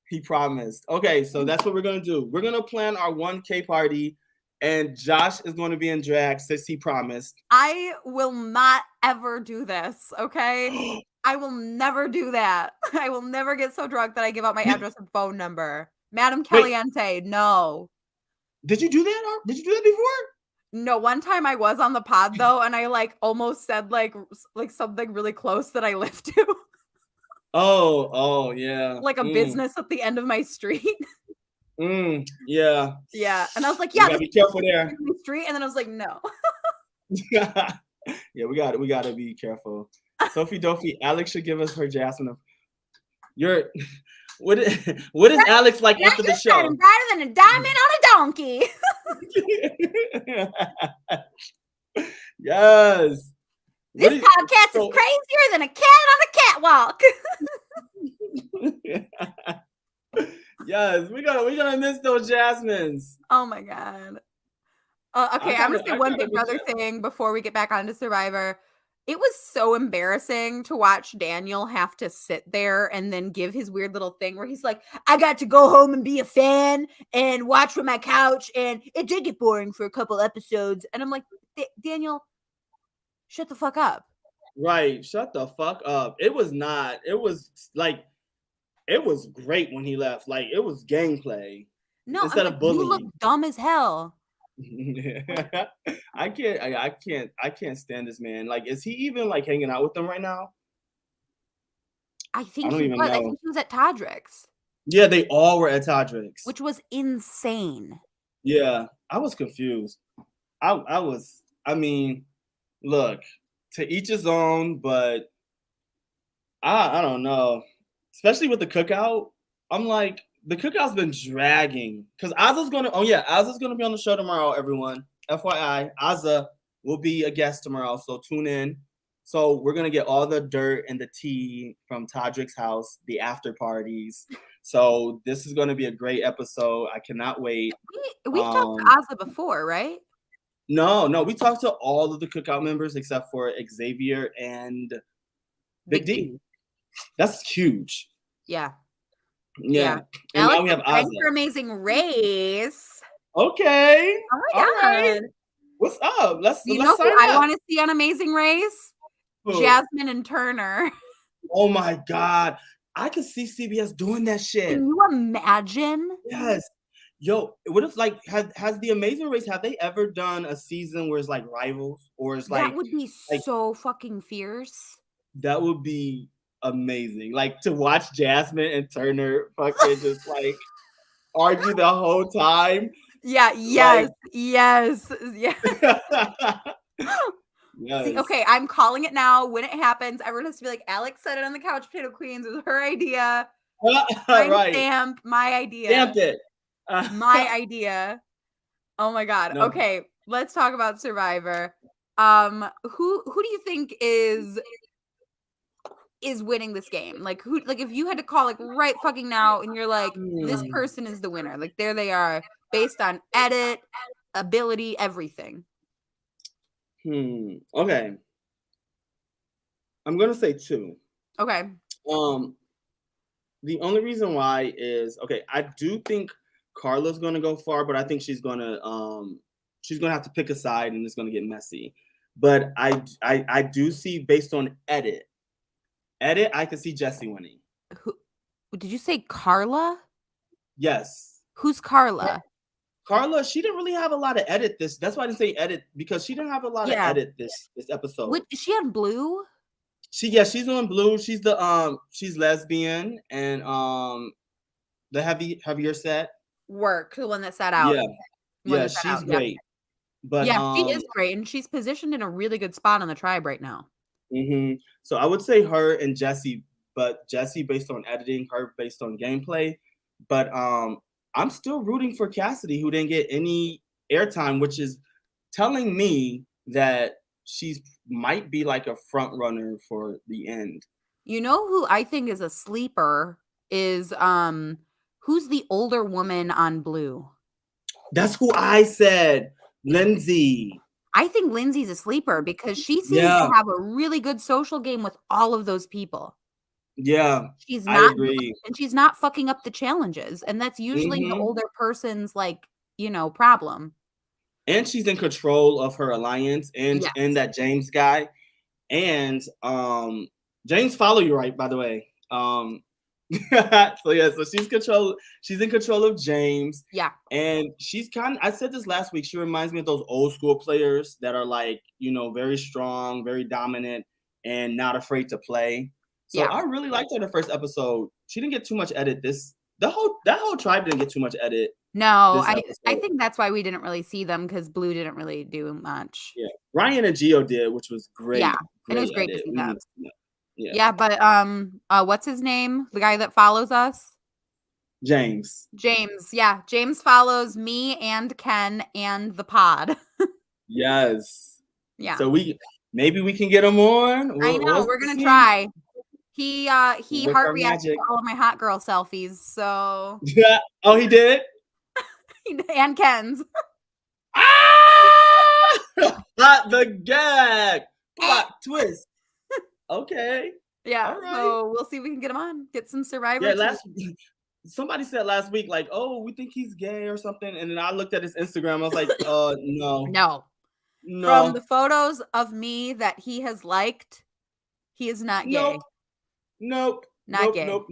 He promised. Okay, so that's what we're gonna do. We're gonna plan our 1K party, and Josh is going to be in drag since he promised. I will not ever do this, okay? I will never do that. I will never get so drunk that I give out my address and phone number. Madam Caliente, no. Did you do that? Did you do that before? No, one time I was on the pod though, and I like almost said like something really close that I live to. Oh, yeah. Like a business at the end of my street. Yeah. Yeah, and I was like, you gotta be careful there. Street, and then I was like, no. Yeah, we gotta be careful. Sophie Dophie, Alex should give us her Jasmine. What is Alex like after the show? Brighter than a diamond on a donkey. Yes. This podcast is crazier than a cat on a catwalk. Yes, we're gonna miss those Jasmines. Oh my god. Okay, I'm gonna say one big brother thing before we get back onto Survivor. It was so embarrassing to watch Daniel have to sit there and then give his weird little thing where he's like, I got to go home and be a fan and watch from my couch, and it did get boring for a couple episodes. And I'm like, Daniel, shut the fuck up. Right, shut the fuck up. It was great when he left. Like, it was gameplay. No, instead of bullying. You look dumb as hell. I can't stand this man. Like, is he even like hanging out with them right now? I think he was at Todrick's. Yeah, they all were at Todrick's, which was insane. Yeah, I was confused. I mean, look, to each his own, but I don't know. Especially with the cookout, I'm like, the cookout's been dragging because Azza's gonna be on the show tomorrow, everyone. FYI, Azza will be a guest tomorrow, so tune in. So we're gonna get all the dirt and the tea from Todrick's house, the after parties. So this is gonna be a great episode. I cannot wait. We've talked to Azza before, right? No, we talked to all of the cookout members except for Xavier and Big D. That's huge. Yeah. And Alex, now we have Azza. for Amazing Race. Okay. Oh my god. Right. What's up? Let's who I want to see on Amazing Race? Who? Jasmine and Turner. Oh my god. I could see CBS doing that shit. Can you imagine? Yes. Yo, what if like has the Amazing Race, have they ever done a season where it's like rivals or it's like that would be so fucking fierce. That would be amazing. Like to watch Jasmine and Turner fucking just like argue the whole time. Yeah, yes. Yes. See, okay, I'm calling it now. When it happens, everyone has to be like, Alex said it on the Couch Potato Queens. It was her idea. Right. Stamp, my idea. Stamped it. My idea. Oh my god. No. Okay, let's talk about Survivor. Who do you think is winning this game? Like who? Like if you had to call like right fucking now, and you're like, this person is the winner. Like there they are, based on edit, ability, everything. Okay. I'm gonna say 2. Okay. The only reason why is I do think Carla's gonna go far, but I think she's gonna have to pick a side, and it's gonna get messy. But I do see, based on edit, I could see Jessie winning. Who did you say? Carla? Yes. Who's Carla? Carla, she didn't really have a lot of edit this. That's why I didn't say edit, because she didn't have a lot of edit this episode. Is she on Blue? She's on Blue. She's the she's lesbian, and the heavier set. Work, the one that sat out. Yeah, she's great. But yeah, she is great, and she's positioned in a really good spot on the tribe right now. So I would say her and Jessie, but Jessie based on editing, her based on gameplay. But I'm still rooting for Cassidy, who didn't get any airtime, which is telling me that she's might be like a front runner for the end. You know who I think is a sleeper is who's the older woman on Blue? That's who I said, Lindsay. I think Lindsay's a sleeper because she seems to have a really good social game with all of those people. Yeah, She's I not, agree. and she's not fucking up the challenges, and that's usually the older person's problem. And she's in control of her alliance and that James guy. And James follow you, right, by the way. So she's in control of James. Yeah. And she's I said this last week, she reminds me of those old school players that are like, very strong, very dominant, and not afraid to play. So I really liked her the first episode. She didn't get too much edit. That whole tribe didn't get too much edit. No, I think that's why we didn't really see them, because Blue didn't really do much. Yeah, Ryan and Gio did, which was great. Yeah, and it was great to see them. Yeah, but what's his name? The guy that follows us? James. Yeah. James follows me and Ken and the pod. Yes. Yeah. So maybe we can get him on. I know, we're gonna try. He heart reacted to all of my hot girl selfies. So yeah. Oh, he did. And Ken's. Not the gag. Plot twist. Okay. Yeah. Right. So we'll see if we can get him on. Get some Survivor. Yeah. Somebody said last week, like, oh, we think he's gay or something, and then I looked at his Instagram. I was like, no. From the photos of me that he has liked, he is not gay. Nope. Not gay. Nope.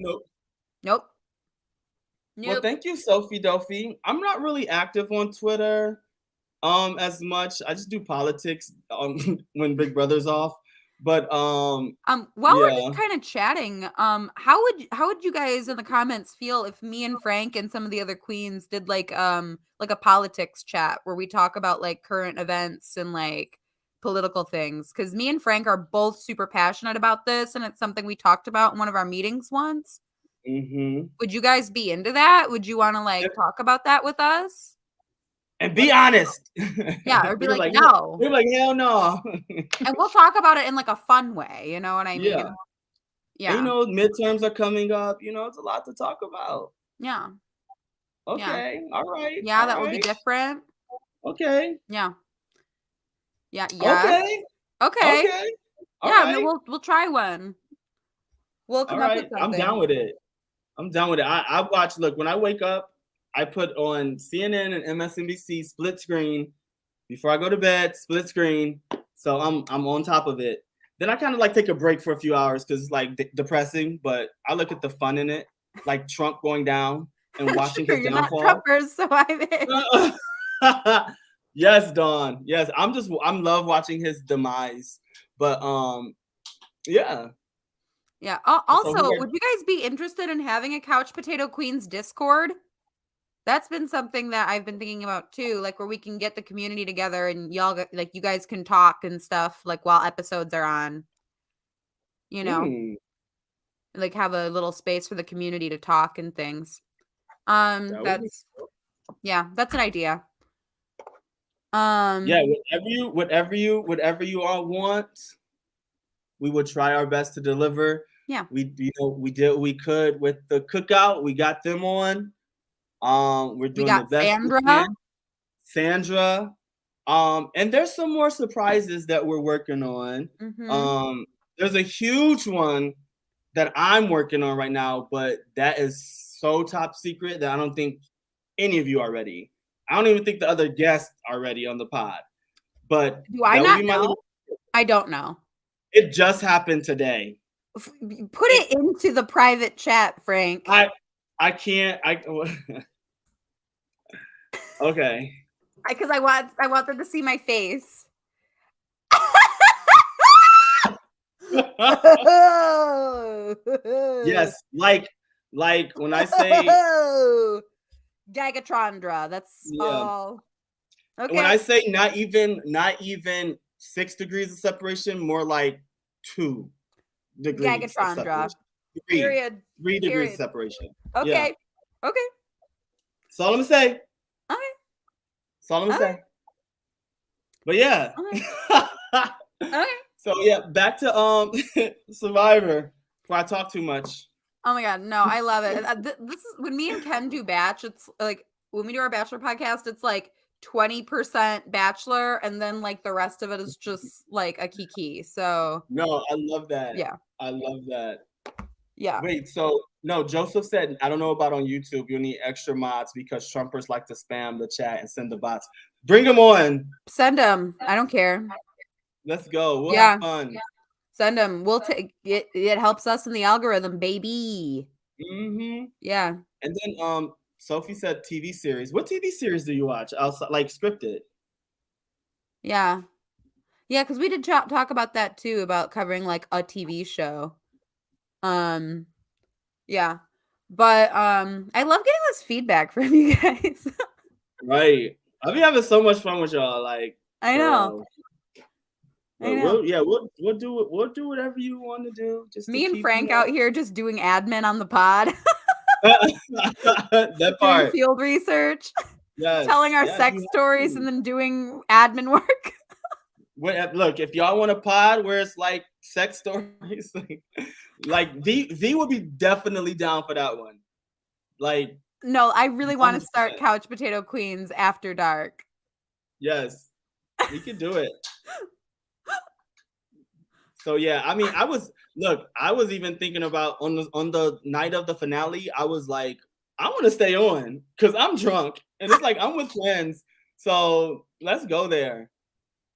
Well, thank you, Sophie Dophie. I'm not really active on Twitter as much. I just do politics when Big Brother's off. But while we're just kind of chatting, how would you guys in the comments feel if me and Frank and some of the other queens did like a politics chat where we talk about like current events and like political things? Because me and Frank are both super passionate about this, and it's something we talked about in one of our meetings once. Would you guys be into that? Would you want to talk about that with us? And be honest. Yeah, or be like, no. We're like, hell no. And we'll talk about it in like a fun way, you know what I mean? Yeah. And, midterms are coming up. It's a lot to talk about. Yeah. Okay. Yeah. All right. Yeah, that will be different. Okay. Yeah. Yeah. Okay. Yeah, right. We'll try one. We'll come up with something. I'm down with it. I watch, look, when I wake up, I put on CNN and MSNBC split screen before I go to bed, split screen. So I'm on top of it. Then I kind of take a break for a few hours because it's depressing, but I look at the fun in it, like Trump going down and watching his downfall. You're not Trumpers, so I'm in. Yes, Dawn. Yes, I'm love watching his demise. But yeah. Yeah. Also, would you guys be interested in having a Couch Potato Queens Discord? That's been something that I've been thinking about too, where we can get the community together and y'all you guys can talk and stuff while episodes are on. Have a little space for the community to talk and things. That's an idea. Yeah, whatever you all want, we would try our best to deliver. Yeah. We did what we could with the cookout. We got them on. We're doing the best. Sandra. And there's some more surprises that we're working on. There's a huge one that I'm working on right now, but that is so top secret that I don't think any of you are ready. I don't even think the other guests are ready on the pod. But do I not know? I don't know. It just happened today. Put it into the private chat, Frank. I can't. Okay. Because I want them to see my face. Yes, like when I say Gagatrondra. That's all. Okay. When I say not even 6 degrees of separation, more like 2 degrees of Gagatron. separation. Period. 3 degrees of separation. Okay. Yeah. Okay. That's all I'm gonna say. Okay. That's all I'm gonna Okay. say. But yeah. Okay. So yeah, back to Survivor. Before I talk too much. Oh my God, no, I love it. This is when me and Ken do batch. It's like when we do our Bachelor podcast, it's like 20% Bachelor, and then like the rest of it is just like a kiki. So no, I love that. Yeah, I love that. Yeah. Wait, so no, Joseph said, I don't know about on YouTube. You'll need extra mods because Trumpers like to spam the chat and send the bots. Bring them on. Send them. I don't care. Let's go. We'll have fun. Send them. We'll take it. It helps us in the algorithm, baby. Mm-hmm. Yeah. And then Sophie said TV series. What TV series do you watch? Outside, like scripted? Yeah. Yeah, because we did talk about that too, about covering like a TV show. Yeah. But I love getting this feedback from you guys. Right. I've been having so much fun with y'all. Like I know. We'll do whatever you want to do. Just me and Frank out here just doing admin on the pod. That part. Doing field research. Yes. Telling our sex stories and then doing admin work. Look, if y'all want a pod where it's like sex stories, like V would be definitely down for that one. Like, no, I really want to start Couch Potato Queens after dark. Yes, we could do it. So yeah, I mean, I was even thinking about on the night of the finale, I was like, I want to stay on because I'm drunk and it's like I'm with friends, so let's go there.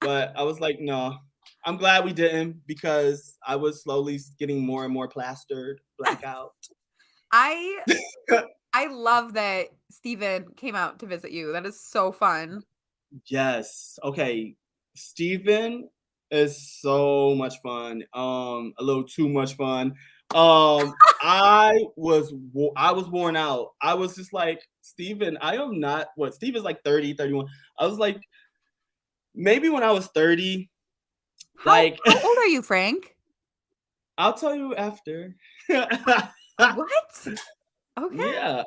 But I was like, no, I'm glad we didn't because I was slowly getting more and more plastered, blackout. I love that Steven came out to visit you. That is so fun. Yes. Okay. Steven is so much fun. A little too much fun. I was worn out. I was just like, Steven, I am not what Steven's like 30, 31. I was like, maybe when I was 30. How old are you, Frank? I'll tell you after. What? Okay. Yeah.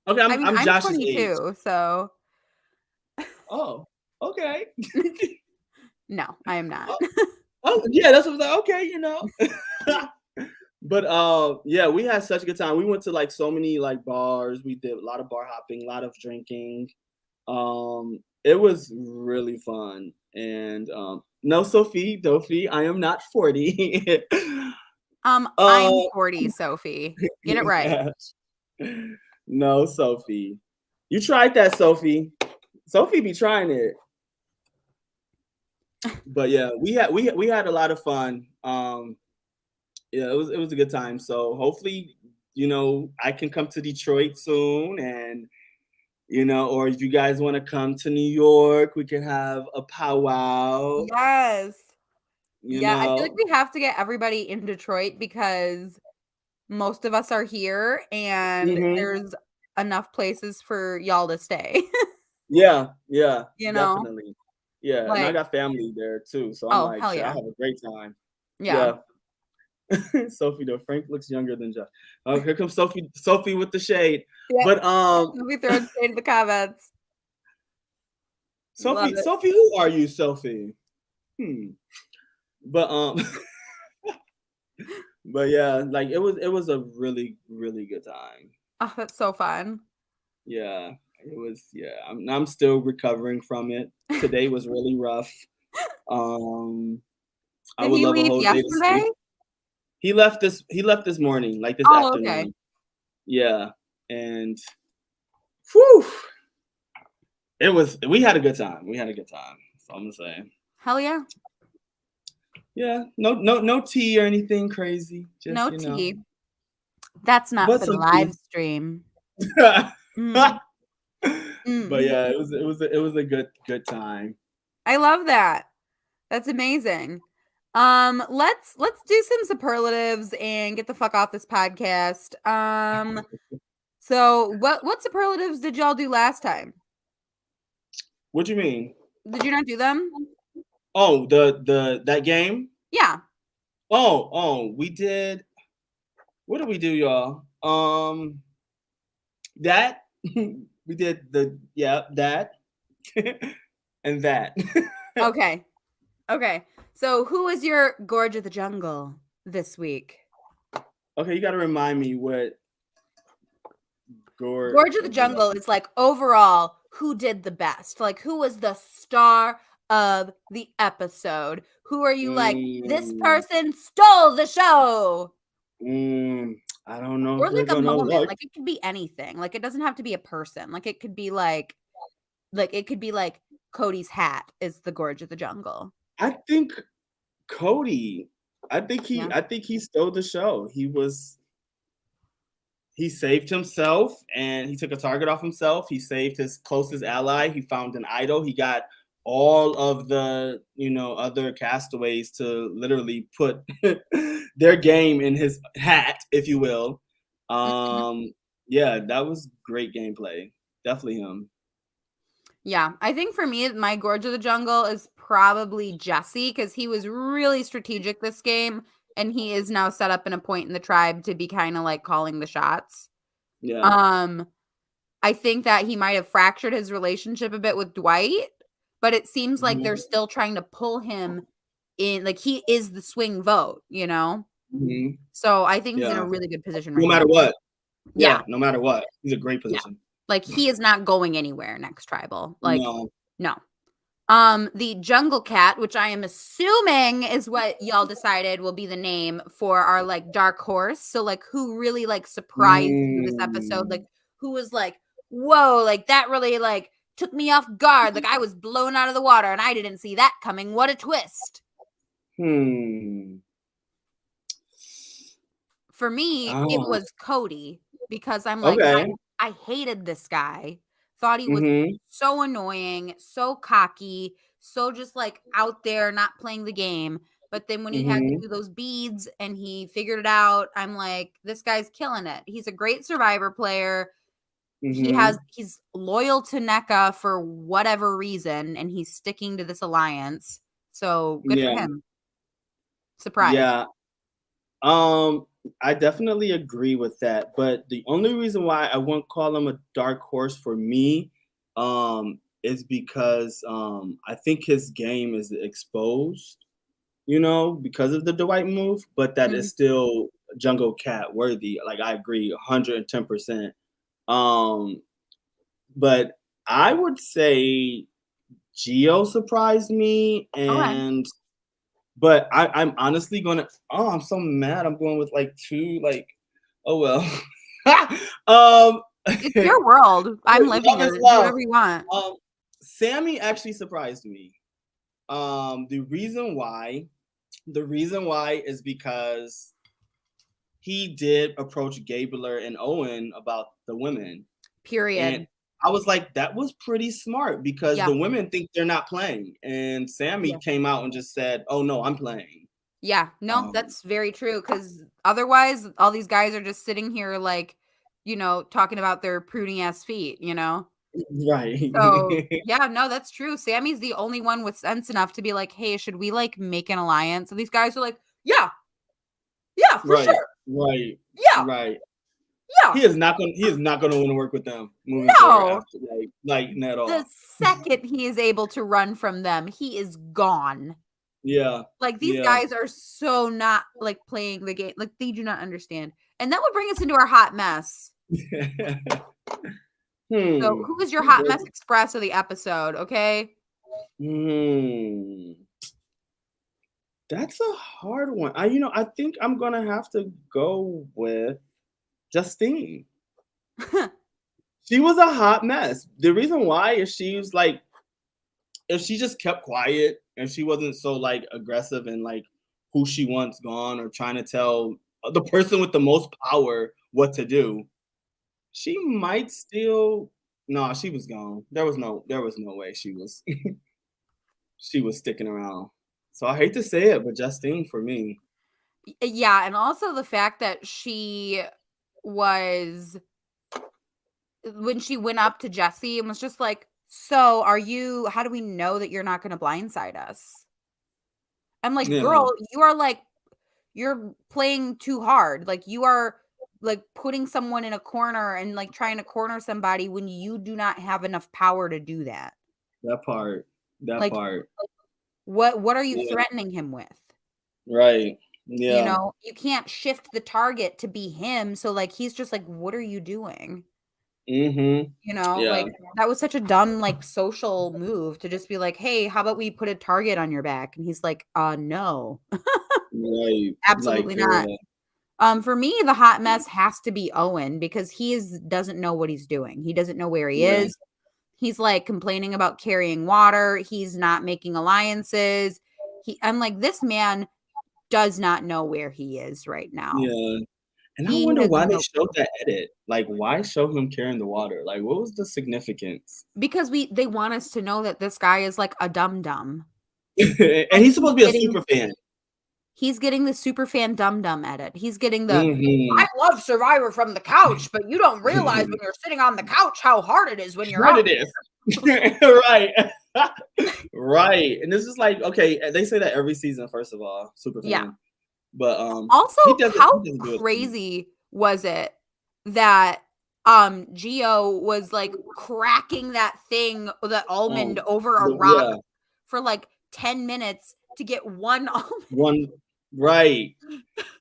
Okay, I'm Josh's 22, age. So. Oh, okay. No, I am not. Oh, yeah, that's what I was like, okay, But yeah, we had such a good time. We went to like so many like bars. We did a lot of bar hopping, a lot of drinking. It was really fun. And no, Sophie, I am not 40. I'm 40, Sophie. Get it right. No, Sophie. You tried that, Sophie. Sophie be trying it. But yeah, we had a lot of fun. Yeah, it was a good time. So hopefully, I can come to Detroit soon, and or if you guys want to come to New York, we can have a powwow. Yes. I feel like we have to get everybody in Detroit because most of us are here and there's enough places for y'all to stay. Yeah, definitely. Yeah, like, and I got family there too, so I'm like, hell yeah. I'll have a great time. Yeah. Sophie, though, Frank looks younger than Josh. Oh, here comes Sophie with the shade. Yeah. But we throw shade in the comments. Sophie, who are you, Sophie? But but yeah, like it was a really, really good time. Oh, that's so fun. Yeah, it was. Yeah, I'm still recovering from it. Today was really rough. Did he leave yesterday? He left this morning, like this afternoon. Okay. Yeah, and whew, we had a good time. So I'm gonna say. Hell yeah. Yeah, no tea or anything crazy. Just, no tea. That's not for the live stream. But yeah, it was a good time. I love that. That's amazing. Let's do some superlatives and get the fuck off this podcast. So what superlatives did y'all do last time? What do you mean? Did you not do them? Oh, that game? Yeah. Oh, we did. What did we do, y'all? That we did that and that. Okay. So who is your Gorge of the Jungle this week? Okay, you got to remind me what Gorge of the Jungle is like overall who did the best? Like who was the star of the episode? Who are you like, this person stole the show? I don't know. Or like a moment. Like it could be anything. Like it doesn't have to be a person. Like it could be like Cody's hat is the Gorge of the Jungle. I think Cody. I think he stole the show. He saved himself and he took a target off himself. He saved his closest ally. He found an idol. He got all of the, other castaways to literally put their game in his hat, if you will. Yeah, that was great gameplay. Definitely him. Yeah, I think for me, my Gorge of the Jungle is probably Jesse because he was really strategic this game. And he is now set up in a point in the tribe to be kind of like calling the shots. Yeah. I think that he might have fractured his relationship a bit with Dwight, but it seems like they're still trying to pull him in. Like he is the swing vote, Mm-hmm. So I think he's in a really good position right now. No matter what. Yeah. No matter what. He's a great position. Yeah. Like he is not going anywhere next tribal. Like no. The Jungle Cat, which I am assuming is what y'all decided will be the name for our like dark horse. So like who really like surprised you this episode? Like who was like, whoa, like that really like took me off guard. Like I was blown out of the water and I didn't see that coming. What a twist. For me, it was Cody because I'm like, I hated this guy. Thought he was so annoying, so cocky, so just like out there not playing the game. But then when he had to do those beads and he figured it out, I'm like, this guy's killing it. He's a great Survivor player. He's loyal to NECA for whatever reason, and he's sticking to this alliance. So good for him. Surprise. Yeah. I definitely agree with that, but the only reason why I won't call him a dark horse for me is because I think his game is exposed, because of the Dwight move, but that is still Jungle Cat worthy. Like I agree 110%. But I would say Gio surprised me but I'm honestly gonna. Oh, I'm so mad. I'm going with like two. Like, oh well. It's your world. I'm living it. Do whatever you want. Sammy actually surprised me. The reason why is because he did approach Gabler and Owen about the women. Period. And I was like, that was pretty smart because the women think they're not playing. And Sammy came out and just said, oh, no, I'm playing. Yeah, no, that's very true. Because otherwise, all these guys are just sitting here like, talking about their pruny ass feet, Right. So, yeah, no, that's true. Sammy's the only one with sense enough to be like, hey, should we like make an alliance? And these guys are like, yeah, for sure. Right. Yeah. Right. Yeah. He is not going to want to work with them moving forward after, like at all. The second he is able to run from them, he is gone. Yeah. Like these guys are so not like playing the game. Like they do not understand. And that would bring us into our hot mess. So who is your hot mess express of the episode? Okay. That's a hard one. I think I'm gonna have to go with Justine. She was a hot mess. The reason why is she was like, if she just kept quiet and she wasn't so like aggressive and like who she wants gone or trying to tell the person with the most power what to do, she might still. No, she was gone. There was no way she was she was sticking around. So I hate to say it, but Justine for me. Yeah, and also the fact that she was, when she went up to Jesse and was just like, So how do we know that you're not going to blindside us? I'm like, girl, you're playing too hard. Like, you are like putting someone in a corner and like trying to corner somebody when you do not have enough power to do that. That part. What are you threatening him with? Right. Yeah. You can't shift the target to be him. So like, he's just like, what are you doing? Like, that was such a dumb, like, social move to just be like, hey, how about we put a target on your back? And he's like, no. Right. Absolutely not. For me, the hot mess has to be Owen because he doesn't know what he's doing. He doesn't know where he is. He's like complaining about carrying water. He's not making alliances. I'm like, this man does not know where he is right now. Yeah. And I wonder why they showed that edit. Like, why show him carrying the water? Like, what was the significance? Because they want us to know that this guy is like a dum-dum. And he's supposed to be a super fan. He's getting the super fan dum-dum edit. He's getting the, I love Survivor from the couch, but you don't realize when you're sitting on the couch how hard it is when you're out. It is. Right. Right. And this is like, okay, they say that every season, first of all, super fan. Yeah. But also, how crazy was it that Gio was like cracking that almond over a rock for like 10 minutes to get one almond? Right.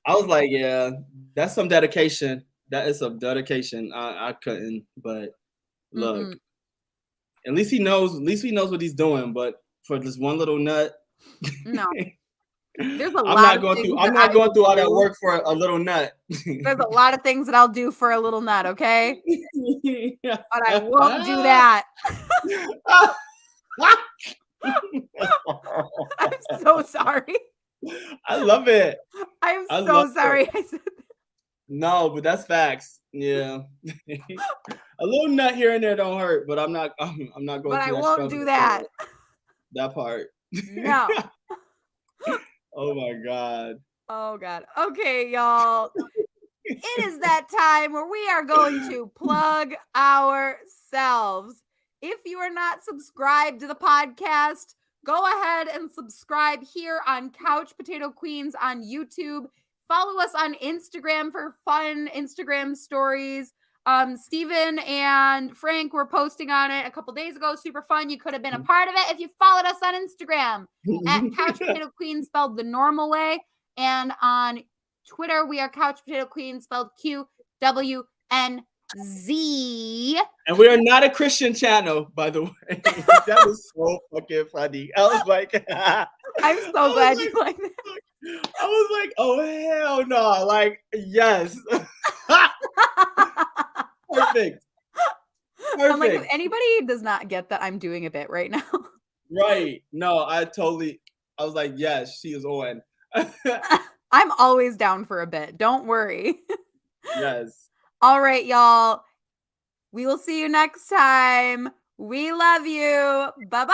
I was like, yeah, that's some dedication. That is some dedication. I couldn't, but look, at least he knows what he's doing. But for this one little nut, no. There's a I'm lot. I'm not going through all that work for a little nut. There's a lot of things that I'll do for a little nut, okay? But I won't do that. I'm so sorry. I love it. I'm so sorry. I said that. No, but that's facts. Yeah. A little nut here and there don't hurt, but I'm not going but to. I won't do that. That part. No. Oh my God. Oh God. Okay, y'all. It is that time where we are going to plug ourselves. If you are not subscribed to the podcast, go ahead and subscribe here on Couch Potato Queens on YouTube. Follow us on Instagram for fun Instagram stories. Steven and Frank were posting on it a couple days ago. Super fun. You could have been a part of it if you followed us on Instagram at Couch Potato Queen spelled the normal way. And on Twitter, we are Couch Potato Queen spelled QWNZ. And we are not a Christian channel, by the way. That was so fucking funny. I was like, I'm so glad you like that. I was like, oh hell no. Like, yes. Perfect. I'm like, if anybody does not get that I'm doing a bit right now. Right. No, I was like, yes, she is on. I'm always down for a bit. Don't worry. Yes. All right, y'all. We will see you next time. We love you. Bye-bye.